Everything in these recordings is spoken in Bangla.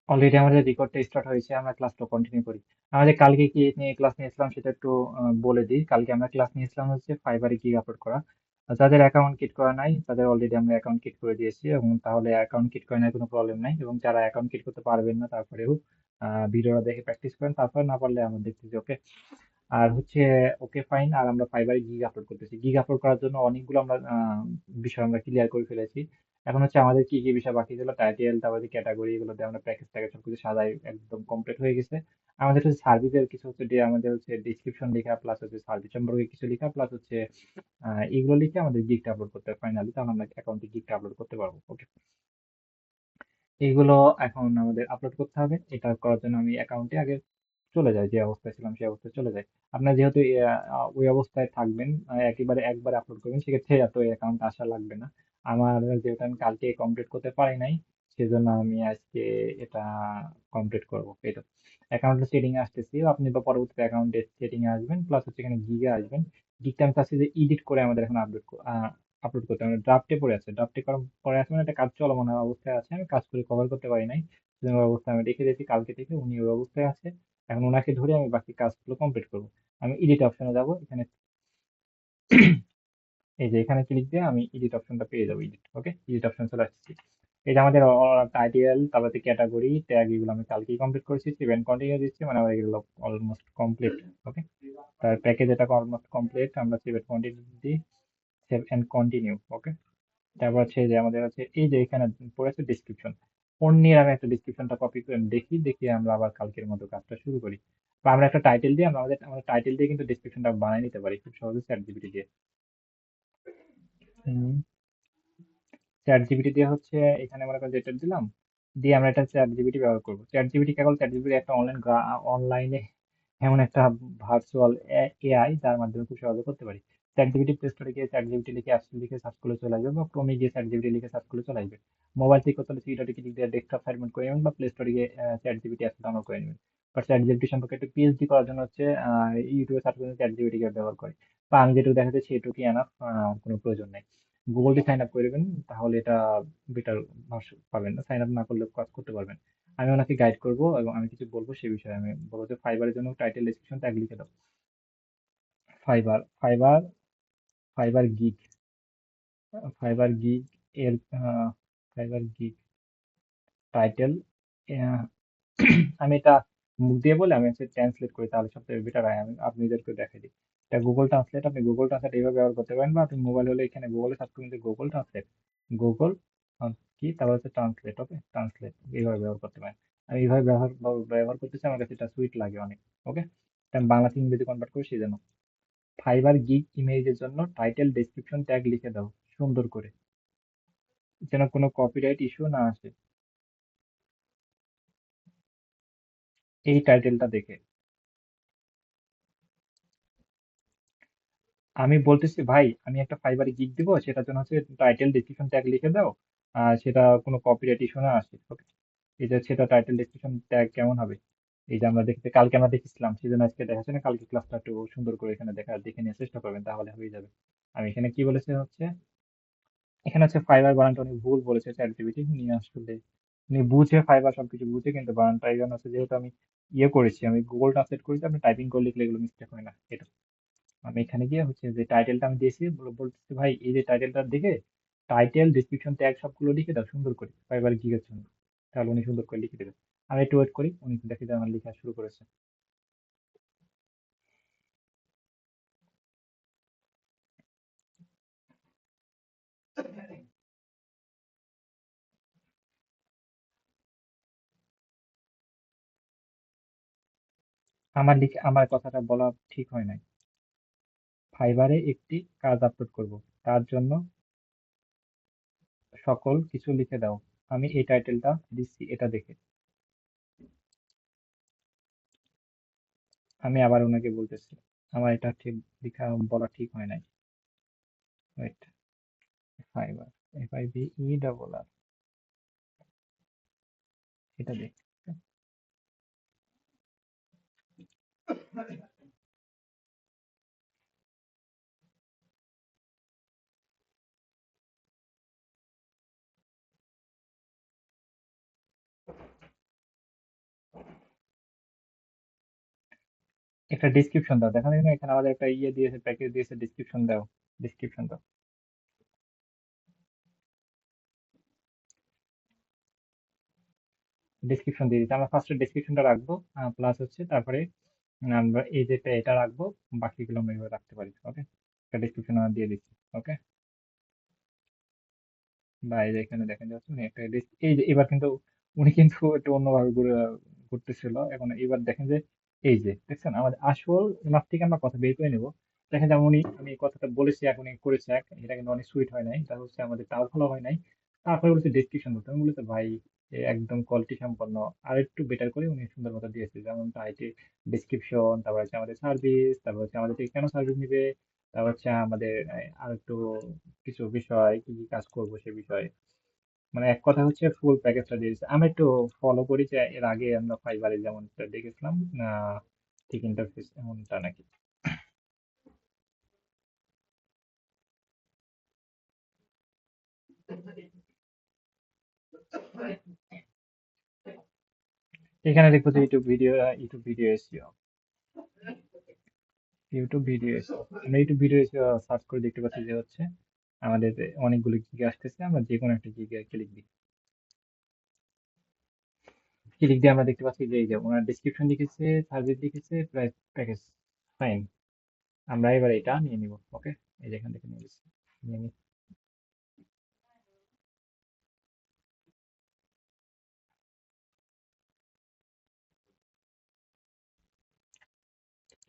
অলরেডি আমাদের রেকর্ডটা স্টার্ট হয়েছে, আমরা ক্লাসটা কন্টিনিউ করি। আমাদের কালকে কি নিয়ে ক্লাস নিয়েছিলাম সেটা একটু বলে দিই। কালকে আমরা ক্লাস নিয়েছিলাম হচ্ছে ফাইবারে গিগ আপলোড করা। আর যাদের অ্যাকাউন্ট কিট করা নাই তাদের অলরেডি আমরা অ্যাকাউন্ট কিট করে দিয়েছি, এবং তাহলে অ্যাকাউন্ট কিট করে নেওয়ার কোনো প্রবলেম নাই। এবং যারা অ্যাকাউন্ট কিট করতে পারবেন না তারপরেও ভিডিওটা দেখে প্র্যাকটিস করেন, তারপর না পারলে আমার দেখতেছি, ওকে। আর হচ্ছে ওকে ফাইন। আর আমরা ফাইবারে গিগ আপলোড করতেছি। গিগ আপলোড করার জন্য অনেকগুলো আমরা বিষয় আমরা ক্লিয়ার করে ফেলেছি। এখন হচ্ছে আমাদের কি কি বিষয় বাকি ছিল, টাইটেল, তারপরে ক্যাটাগরি, এগুলো দিয়ে আমরা প্যাকেজ ট্যাকেজ সবকিছু সাজাই একদম কমপ্লিট হয়ে গেছে। আমাদের হচ্ছে সার্ভিসের কিছু হচ্ছে আমাদের হচ্ছে ডিসক্রিপশন লেখা, প্লাস হচ্ছে সার্ভিস সম্পর্কে কিছু লেখা, প্লাস হচ্ছে এগুলো লিখে আমাদের গিগটা আপলোড করতে হবে ফাইনালি, তখন আমরা অ্যাকাউন্টে গিগটা আপলোড করতে পারবো, ওকে। এইগুলো এখন আমাদের আপলোড করতে হবে। এটা করার জন্য আমি অ্যাকাউন্টে আগে চলে যাই, যে অবস্থায় ছিলাম সেই অবস্থায় চলে যাই। আপনার যেহেতু ওই অবস্থায় থাকবেন, একেবারে একবার আপলোড করবেন, সেক্ষেত্রে এত অ্যাকাউন্ট আসা লাগবে না। আমার যেহেতু আমি কালকে কমপ্লিট করতে পারি নাই, সেজন্য আমি আজকে এটা কমপ্লিট করবো। এটা অ্যাকাউন্টের সেটিং এ আসতেছি, আপনি বা পরবর্তীতে অ্যাকাউন্টের সেটিং এ আসবেন, প্লাস হচ্ছে এখানে গিগে আসবেন। গিগটা আমি চাচ্ছি যে এডিট করে আমাদের এখন আপলোড করতে হবে। ড্রাফটে পড়ে আছে, ড্রাফটে পড়ে আছে মানে একটা কাজ চলমান অবস্থায় আছে, আমি কাজ করে কভার করতে পারি নাই। সেজন্য ওই অবস্থায় আমি রেখে দিয়েছি, কালকে থেকে উনি ওই অবস্থায় আছে। এখন ওনাকে ধরে আমি বাকি কাজগুলো কমপ্লিট করবো। আমি এডিট অপশনে যাব, এখানে এই যে এখানে ক্লিক দিয়ে আমি এডিট অপশনটা পেয়ে যাবো, এডিট, ওকে, এডিট অপশন চলে আসছে। এই যে আমাদের টাইটেল, তারপরে ক্যাটাগরি, ট্যাগ, এগুলো আমি কালকেই কমপ্লিট করেছি। সেভেন কন্টিনিউ দিচ্ছি মানে আমার এগুলো অলমোস্ট কমপ্লিট, ওকে। তার প্যাকেজ এটা অলমোস্ট কমপ্লিট, আমরা সেভেন কন্টিনিউ দিই, সেভ এন্ড কন্টিনিউ, ওকে। তারপর হচ্ছে যে আমাদের আছে এই যে এখানে পড়েছে ডিসক্রিপশন। অন্যের আমি একটা ডিসক্রিপশনটা কপি করে দেখি, দেখি আমরা আবার কালকের মতো কাজটা শুরু করি। বা আমরা একটা টাইটেল দিয়ে, আমরা আমাদের টাইটেল দিয়ে কিন্তু ডিসক্রিপশনটা বানিয়ে নিতে পারি খুব সহজে চ্যাট জিপিটি দিয়ে। চ্যাট জিপিটি দিয়ে হচ্ছে এখানে মনে করেন যেটা দিলাম, দিয়ে আমরা একটা চ্যাট জিপিটি ব্যবহার করবো। চ্যাট জিপিটি কেবল চ্যাট জিপিটি একটা অনলাইনে এমন একটা ভার্চুয়াল এআই, যার মাধ্যমে খুব সহজে করতে পারি। চ্যাট জিপিটি প্লে স্টোরে গিয়ে চ্যাট জিপিটি লিখে আসলে লিখে সার্চ করলে চলে আসবে, বা ক্রোমে গিয়ে চ্যাট জিপিটি লিখে সার্চ করলে চলে আসবে। মোবাইল থেকে করতে হলে থ্রি ক্লিক দিয়ে ডেস্কটপ সাইড মোড করে নেবেন, বা প্লে স্টোরে গিয়ে চ্যাট জিপিটি অ্যাপ ডাউনলোড করে নেবেন। বা চ্যাট জিপিটি সম্পর্কে একটু পিএইচডি করার জন্য হচ্ছে ইউটিউবে সার্চ করে চ্যাট জিপিটি কে ব্যবহার করে। বা আমি যেটুকু দেখাচ্ছি সেটুকুই এনাফ, কোনো প্রয়োজন নেই। গুগল দিয়ে সাইন আপ করে দেবেন, তাহলে এটা বেটার পাবেন। না সাইন আপ না করলে কাজ করতে পারবেন। আমি ওনাকে গাইড করব এবং আমি কিছু বলবো সে বিষয়ে। আমি বলবো যে ফাইবারের জন্য টাইটেল ডেসক্রিপশন ট্যাগ লিখে দাও। Fibre, fibre, fibre gig, fibre gig এর ফাইবার গিগ টাইটেল। আমি এটা মুখ দিয়ে বলে আমি হচ্ছে ট্রান্সলেট করি, তাহলে সবথেকে বেটার হয়। আমি আপনাদেরকে দেখাই দিই। এটা গুগল ট্রান্সলেট, আপনি গুগল ট্রান্সলেট এইভাবে ব্যবহার করতে পারেন, বা আপনি মোবাইল হলে এখানে গুগলে সার্চ করুন যে গুগল ট্রান্সলেট, গুগল কি, তারপর হচ্ছে ট্রান্সলেট, ওকে, ট্রান্সলেট এইভাবে ব্যবহার করতে পারেন। আমি এইভাবে ব্যবহার করতেছি, আমার কাছে এটা সুইট লাগে অনেক, ওকে। আমি বাংলা থেকে ইংরেজি কনভার্ট করি সেই জন্য। ফাইবার গিগ ইমেজের জন্য টাইটেল ডেসক্রিপশন ট্যাগ লিখে দাও সুন্দর করে, যেন কোনো কপিরাইট ইস্যু না আসে এই টাইটেলটা দেখে। আমি বলতেছি ভাই, আমি একটা ফাইবারে গিগ দিব, সেটার জন্য হচ্ছে টাইটেল ডেসক্রিপশন ট্যাগ লিখে দাও, আর সেটা কোনো কপিরাইট ইস্যু না আসে, ওকে। এটা সেটা টাইটেল ডেসক্রিপশন ট্যাগ কেমন হবে, এই যে আমরা দেখতে কালকে আমরা দেখেছিলাম, সেজন্য আজকে দেখাচ্ছে না, কালকে ক্লাসটা একটু সুন্দর করে এখানে দেখে নিয়ে চেষ্টা করবেন, তাহলে হয়ে যাবে। আমি এখানে কি বলেছি হচ্ছে, এখানে হচ্ছে ফাইবার বানানটা উনি ভুল বলেছে চ্যাট জিপিটি নিয়ে আসলে। উনি বুঝে ফাইবার সবকিছু বুঝে, কিন্তু বানানটা এই জন্য হচ্ছে যেহেতু আমি ইয়ে করেছি, আমি গুগল ট্রান্সলেট করেছি, আপনি টাইপিং করে লিখলে এগুলো মিস্টেক হয় না, এটা। আমি এখানে গিয়ে হচ্ছে যে টাইটেলটা আমি দিয়েছি, বলতেছি ভাই এই যে টাইটেলটা দেখে টাইটেল ডিসক্রিপশন ট্যাগ সবগুলো লিখে দাও সুন্দর করে ফাইবার গিগের জন্য, তাহলে উনি সুন্দর করে লিখে দেবেন। আমি একটু ওয়েট করি, উনি দেখি যে আমার লেখা শুরু করেছে। আমার কথাটা বলা ঠিক হয় নাই। ফাইবারে একটি কাজ আপলোড করব, তার জন্য সকল কিছু লিখে দাও। আমি এই টাইটেলটা দিচ্ছি এটা দেখে। আমি আবার ওনাকে বলতেছি, আমার এটা ঠিক লেখা বলা ঠিক হয় নাই। ওয়েট, ফাইবার, FIBERR, এটা দেখ। একটা ডিসক্রিপশন দাও, দেখা যায় না এখানে আমাদের একটা ইয়ে দিয়েছে, প্যাকেজ দিয়েছে, ডিসক্রিপশন দাও, ডিসক্রিপশন দাও। ডিসক্রিপশন দিয়ে দিচ্ছি, আমরা ফার্স্টে ডিসক্রিপশনটা রাখবো, প্লাস হচ্ছে তারপরে আমরা এই যেটা এটা রাখবো, বাকিগুলো আমরা এভাবে রাখতে পারি। ওকে, একটা ডিসক্রিপশন আমরা দিয়ে দিচ্ছি। ওকে, বা এই যে এখানে দেখেন যাচ্ছে উনি একটা এই যে এবার কিন্তু উনি কিন্তু একটু অন্যভাবে ঘুরতেছিল, এখন এবার দেখেন যে এই যে দেখছেন আমাদের আসল ওনার থেকে আমরা কথা বের করে নেবো। দেখেন যেমন উনি, আমি এই কথাটা বলেছি এখন উনি করেছে এক, এটা কিন্তু অনেক সুইট হয় নাই, এটা হচ্ছে আমাদের তাও ভালো হয় নাই। তারপরে বলছে ডেসক্রিপশন দিতে, আমি বলেছি ভাই এ একদম কোয়ালিটি সম্পন্ন, আর একটু বেটার করে উনি সুন্দর কথা দিয়েছে, যেমন টাইটেল, ডেসক্রিপশন, তারপর হচ্ছে আমাদের সার্ভিস, তারপর হচ্ছে আমাদের থেকে কেন সার্ভিস নিবে, তারপর হচ্ছে আমাদের আর একটু কিছু বিষয়, কি কি কাজ করবো সে বিষয়ে, মানে এক কথা হচ্ছে ফুল প্যাকেজটা দিয়ে দিচ্ছে। আমি একটু ফলো করি যে এর আগে আমরা ফাইবারে যেমনটা দেখেছিলাম না, ঠিক ইন্টারফেস এমনটা নাকি। এখানে দেখবো যে YouTube video SEO, YouTube video SEO, আমরা ইউটিউব ভিডিও এসিও সার্চ করে দেখতে পাচ্ছি যে হচ্ছে আমাদের অনেকগুলো জিগে আসতেছে, আমরা যে কোনো একটা জিগে ক্লিক দিই, ক্লিক দিয়ে আমরা দেখতে পাচ্ছি যে এই যে ওনার ডিসক্রিপশন লিখেছে, সার্ভিস লিখেছে, প্রাইস, প্যাকেজ, ফাইন। আমরা এবার এটা নিয়ে নিব। ওকে, এই যে এখান থেকে নিয়ে নিচ্ছি, নিয়ে নিই।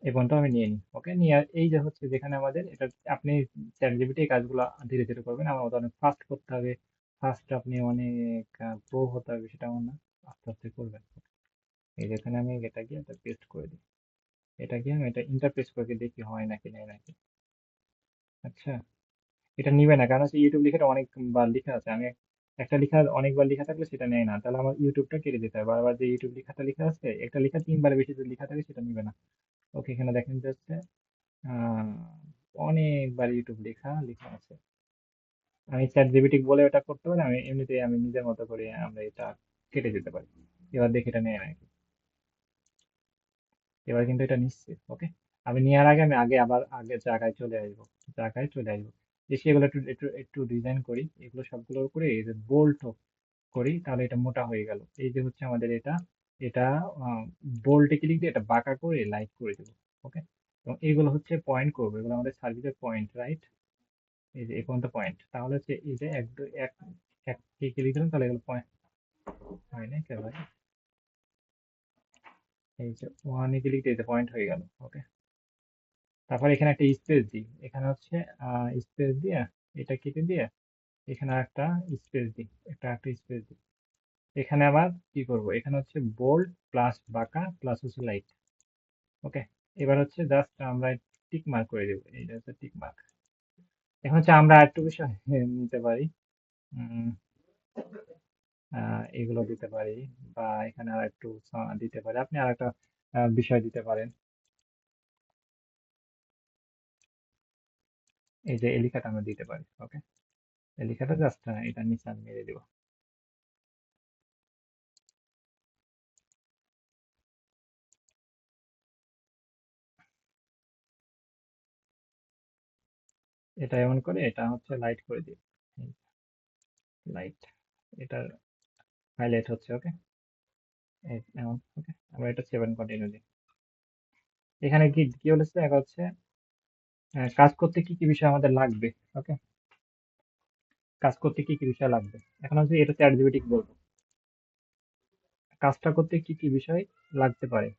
এই পর্যন্ত আমি নিয়ে নিই। ওকে, নিয়ে এই যে হচ্ছে যেখানে আমাদের এটা, আপনি চ্যাট জিপিটি এই কাজগুলো ধীরে ধীরে করবেন, আমার মতো অনেক ফাস্ট করতে হবে, ফার্স্ট আপনি অনেক প্রো হতে হবে সেটা আমার না, আস্তে আস্তে করবেন। এই যেখানে আমি এটা গিয়ে এটা পেস্ট করে দিই, এটা গিয়ে আমি এটা ইন্টারপেস্ট করে দেখি হয় নাকি নেই নাকি। আচ্ছা, এটা নিবে না, কারণ হচ্ছে ইউটিউব লেখাটা অনেকবার লেখা আছে, আমি একটা লেখা অনেকবার লেখা থাকলে সেটা নেয় না, তাহলে আমার ইউটিউবটা কেটে দিতে হবে, বারবার যে ইউটিউব লেখাটা লেখা আছে, একটা লেখা তিনবারের বেশি যদি লেখা থাকে সেটা নিবে না। ওকে, এখানে দেখেন যাচ্ছে আহ অনেকবার ইউটিউব লেখা লেখা আছে। আমি চ্যাট জিপিটি বলে ওটা করতে পারি, আমি এমনিতেই আমি নিজের মতো করে আমরা এটা কেটে যেতে পারি। এবার দেখি এটা নেয় নাকি। এবার কিন্তু এটা নিচ্ছে। ওকে, আমি নেওয়ার আগে আমি আবার আগে জায়গায় চলে আসবো, জায়গায় চলে আসবো, এসে এগুলো একটু একটু একটু ডিজাইন করি, এগুলো সবগুলো করে এই যে বোল্ট করি, তাহলে এটা মোটা হয়ে গেল। এই যে হচ্ছে আমাদের এটা, এটা বোল্টে ক্লিক দিয়ে এটা বাঁকা করে লাইট করে দেবো। ওকে, এবং এইগুলো হচ্ছে পয়েন্ট করবো, এগুলো আমাদের সার্ভিসের পয়েন্ট, রাইট? এই যে এই পর্যন্ত পয়েন্ট, তাহলে হচ্ছে এই যে এক দুই এক, এক কে ক্লিক দিলাম, তাহলে এগুলো পয়েন্ট হয় না কে ভাই, এই যে ওয়ানে ক্লিক দিয়ে পয়েন্ট হয়ে গেল। ওকে, তারপর এখানে একটা স্পেস দিই, এখানে হচ্ছে স্পেস দিয়ে এটা কেটে দিয়ে এখানে একটা স্পেস দিই, একটা স্পেস দিই। এখানে আবার কি করব, এখানে হচ্ছে বোল্ড প্লাস বাঁকা প্লাস হচ্ছে লাইট। ওকে, এবার হচ্ছে জাস্ট আমরা টিক মার্ক করে দেবো, এইটা হচ্ছে টিক মার্ক। এখন হচ্ছে আমরা একটু বিষয় নিতে পারি, উম, এগুলো দিতে পারি, বা এখানে আর একটু দিতে পারি, আপনি আর একটা বিষয় দিতে পারেন। এই যে এই লেখাটা আমরা দিতে পারি। ওকে, এই লেখাটা জাস্ট এটা নিচে আমি মেরে দিব। এটা এমন করে এটা হচ্ছে লাইট করে দিই, লাইট, এটা হাইলাইট হচ্ছে। ওকে, এমন। ওকে, আমরা এটা সেভ এন্ড কন্টিনিউ দিই। এখানে কি কি বলেছে, এক হচ্ছে কাজ করতে কি কি বিষয় আমাদের লাগবে। ওকে, কাজ করতে কি কি বিষয় লাগবে, এখন হচ্ছে এটা চ্যাট জিপিটি বলবো কাজটা করতে কি কি বিষয় লাগতে পারে,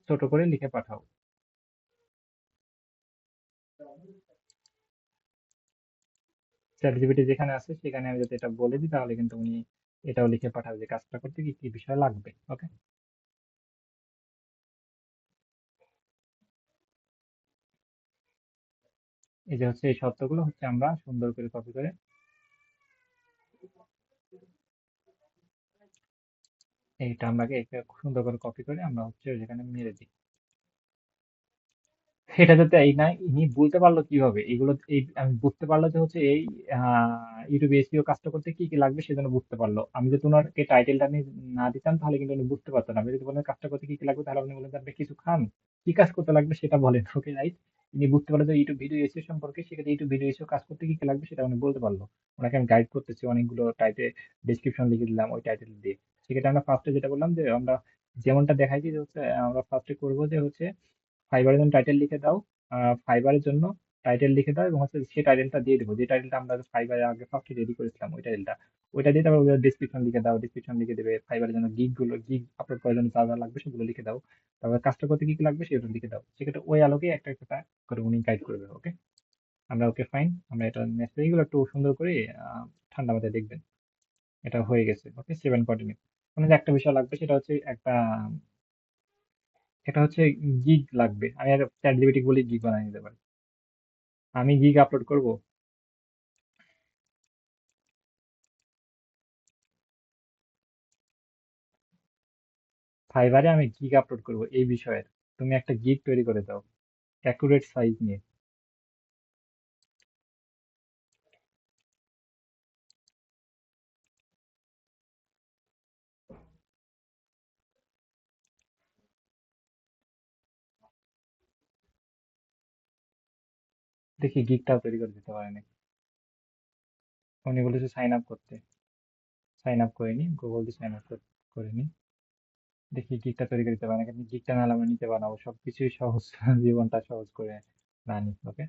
ছোট করে লিখে পাঠাও। চ্যাট জিপিটি যেখানে আছে সেখানে আমি যদি এটা বলে দিই, তাহলে কিন্তু উনি এটাও লিখে পাঠাবে যে কাজটা করতে কি কি বিষয় লাগবে। ওকে, এই যে হচ্ছে এই শর্তগুলো হচ্ছে আমরা সুন্দর করে কপি করে, এইটা আমরা সুন্দর করে কপি করে আমরা হচ্ছে যেখানে মেরে দিই। এটা যাতে এই না ইনি বলতে পারলো কিভাবে এগুলো, এই আমি বুঝতে পারলো যে হচ্ছে এই ইউটিউব এসইও কাজটা করতে কি কি লাগবে সেজন্য বুঝতে পারলো। আমি যদি ওনাকে টাইটেলটা না দিতাম তাহলে কিন্তু উনি বুঝতে পারতো না। আমি যদি বলেন কাজটা করতে কি কি লাগবে তাহলে আপনি বলেন আপনি কিছু খান, কি কাজ করতে লাগবে সেটা বলেন, ওকে রাইট। ইনি বুঝতে পারলো যে ইউটিউব ভিডিও এসইও সম্পর্কে, সেক্ষেত্রে ইউটিউব ভিডিও এসইও কাজ করতে কি কি লাগবে সেটা উনি বলতে পারলো। ওনাকে আমি গাইড করতেছি অনেকগুলো টাইপে, ডেসক্রিপশন লিখে দিলাম ওই টাইটেল দিয়ে। সেক্ষেত্রে আমরা ফার্স্টে যেটা বললাম যে আমরা যেমনটা দেখাইছি যে হচ্ছে আমরা ফার্স্টে করবো যে হচ্ছে ফাইবারের জন্য টাইটেল লিখে দাও, ফাইবারের জন্য টাইটেল লিখে দাও এবং হচ্ছে সেই টাইটেলটা দিয়ে দেবো, যে টাইটেলটা আমরা ফাইবারে আগে ফার্স্টে রেডি করেছিলাম ওই টাইটেলটা, ওইটা দিয়ে তারপর ডিসক্রিপশন লিখে দাও, ডিসক্রিপশন লিখে দেবে ফাইবারের জন্য গিগ আপলোড করার জন্য যা যা লাগবে সেগুলো লিখে দাও, তারপর কাজটা করতে কি কি লাগবে সেগুলো লিখে দাও। সেক্ষেত্রে ওই আলোকে একটা একটা করে উনি গাইড করবে, ওকে। আমরা ওকে ফাইন, আমরা এটা নেক্সট এইগুলো একটু সুন্দর করে আহ, ঠান্ডা মাথায় দেখবেন। এটা হয়ে গেছে, ওকে, সেভেন কন্টিনিউ। মানে যে একটা বিষয় লাগবে সেটা হচ্ছে একটা, এটা হচ্ছে গিগ লাগবে। আমি আর চ্যাট জিপিটি বলি গিগ বানিয়ে নিতে পারি। আমি গিগ আপলোড করব ফাইবারে, আমি গিগ আপলোড করব এই বিষয়ের, তুমি একটা গিগ তৈরি করে দাও অ্যাকুরেট সাইজ নিয়ে। দেখি গিগটাও তৈরি করে দিতে পারে নাকি। উনি বলেছে সাইন আপ করতে, সাইন আপ করিনি, গুগল দিয়ে সাইন আপ করিনি। দেখি গিগটা তৈরি করে দিতে পারে নাকি। গিগটা নাহলে আমরা নিতে বানাবো সবকিছুই সহজ জীবনটা সহজ করে রানি, ওকে।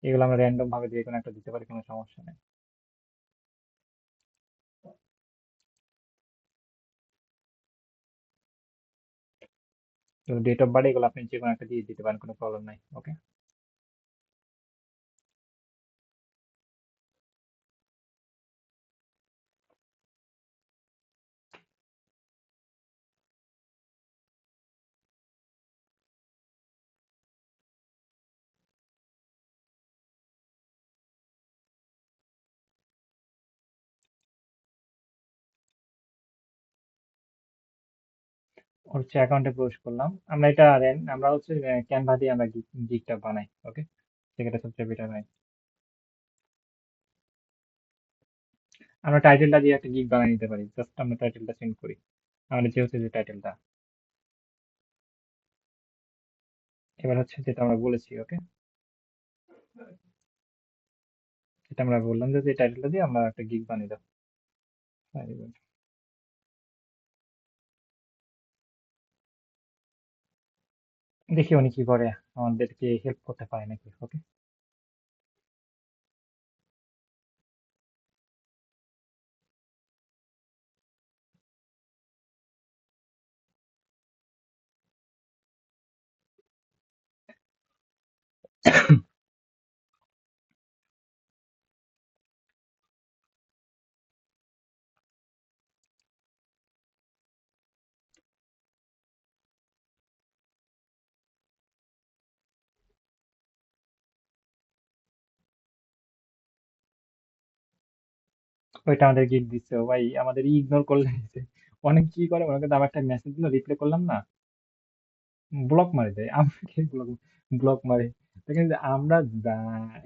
এগুলো আমরা র্যান্ডম ভাবে যে কোনো একটা দিতে পারি, কোনো সমস্যা নেই। তো ডেট অফ বার্থ এগুলো আপনি যে কোনো একটা দিয়ে দিতে পারেন, কোনো প্রবলেম নাই, ওকে। ওর হচ্ছে অ্যাকাউন্টে প্রবেশ করলাম। আমরা এটা আমরা হচ্ছে ক্যানভা দিয়ে আমরা গিগটা বানাই, ওকে। সেক্ষেত্রে সবচেয়ে বেটার হয়। আমরা টাইটেলটা দিয়ে একটা গিগ বানিয়ে নিতে পারি, জাস্ট আমরা টাইটেলটা চেঞ্জ করি, আমাদের যে হচ্ছে যে টাইটেলটা। এবার হচ্ছে যেটা আমরা বলেছি, ওকে, যেটা আমরা বললাম যে টাইটেলটা দিয়ে আমরা একটা গিগ বানিয়ে দেবো। হ্যাঁ, দেখি উনি কি করে, আমাদেরকে হেল্প করতে পারে নাকি, ওকে। ওইটা আমাদের গিগ দিচ্ছে, ও ভাই আমাদের ইগনোর করলে দিচ্ছে। অনেক কি করে মনে করেন আমার একটা মেসেজ দিল, রিপ্লাই করলাম না, ব্লক মারে দেয় আমাকে, ব্লক ব্লক মারে। দেখেন যে আমরা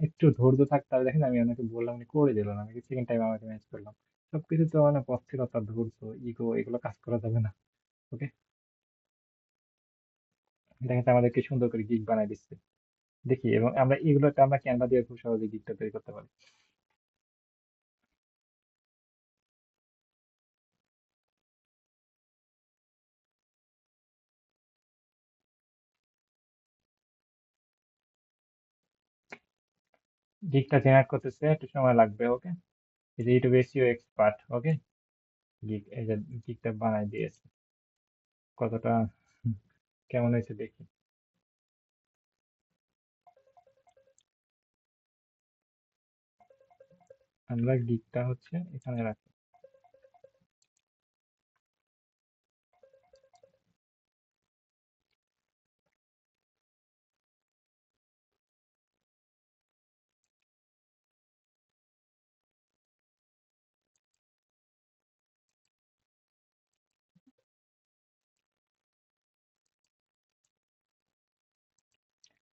একটু ধৈর্য থাকতে হবে, দেখেন আমি ওনাকে বললাম উনি করে দিল না, আমি সেকেন্ড টাইম আমাকে ম্যাচ করলাম। সবকিছু তো মানে অস্থিরতা, ধৈর্য, ইগো, এগুলো কাজ করা যাবে না, ওকে। দেখেন তো আমাদেরকে সুন্দর করে গিগ বানাই দিচ্ছে। দেখি, এবং আমরা এগুলোকে আমরা ক্যানভা দিয়ে খুব সহজে গিগটা তৈরি করতে পারি। গিগটা জেনারেট করতেছে, একটু সময় লাগবে, ওকে। এই যে ইউটিউব এসইও এক্সপার্ট, ওকে। গিগ এই যে গিগটা বানাই দিয়েছে, কতটা কেমন হয়েছে দেখি। আমরা গিগটা হচ্ছে এখানে রাখি।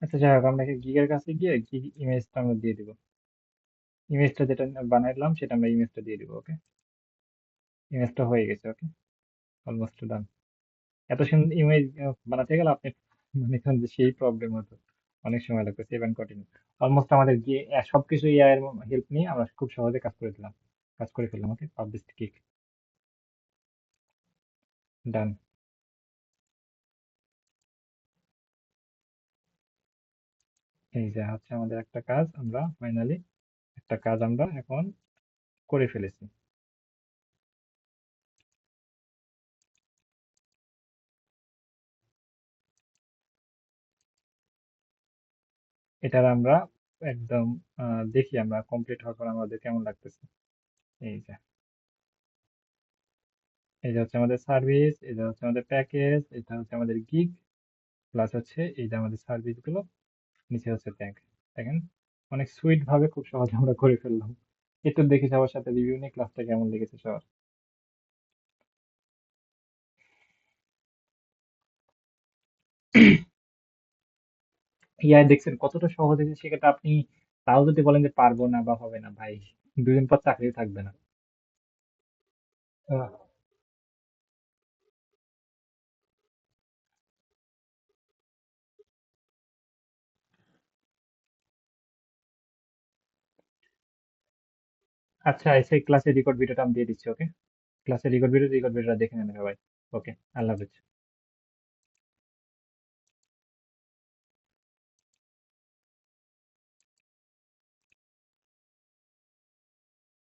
আচ্ছা যাই হোক, আমরা গিগের কাছে গিয়ে গিগ ইমেজটা আমরা দিয়ে দিব। ইমেজটা যেটা বানাইলাম সেটা আমরা ইমেজটা দিয়ে দিব। ওকে, ইমেজটা হয়ে গেছে। ওকে, অলমোস্ট ডান। এত সুন্দর ইমেজ বানাতে গেলে আপনি মনে করেন যে সেই প্রবলেম হতো, অনেক সময় লাগতো। Save and continue. অলমোস্ট আমাদের গিয়ে সবকিছু এআই এর হেল্প নিয়ে আমরা খুব সহজে কাজ করে ফেললাম। ওকে, পাবলিশ কিক, ডান। এই যে হচ্ছে আমাদের একটা কাজ আমরা এখন করে ফেলেছি। এটার আমরা একদম দেখি আমরা কমপ্লিট হওয়ার পর আমাদের কেমন লাগতেছে। এই যে, এই যে হচ্ছে আমাদের সার্ভিস, এটা হচ্ছে আমাদের প্যাকেজ, এটা হচ্ছে আমাদের গিগ, প্লাস হচ্ছে এই যে আমাদের সার্ভিস গুলো, নিচে হচ্ছে ট্যাগ। দেখেন, অনেক সুইট ভাবে খুব সহজে আমরা করে ফেললাম। একটু দেখি সবার সাথে রিভিউ নিয়ে ক্লাসটা কেমন লেগেছে সবার। দেখছেন কতটা সহজ হয়েছে, সেক্ষেত্রে আপনি তাও যদি বলেন যে পারবো না বা হবে না, ভাই 2 দিন পর চাকরি থাকবে না। আহ, আচ্ছা, সেই ক্লাসের রেকর্ড ভিডিওটা আমি দিয়ে দিচ্ছি। ওকে, ক্লাসের রেকর্ড ভিডিওটা দেখে নেন সবাই। ওকে, আল্লাহ হাফেজ।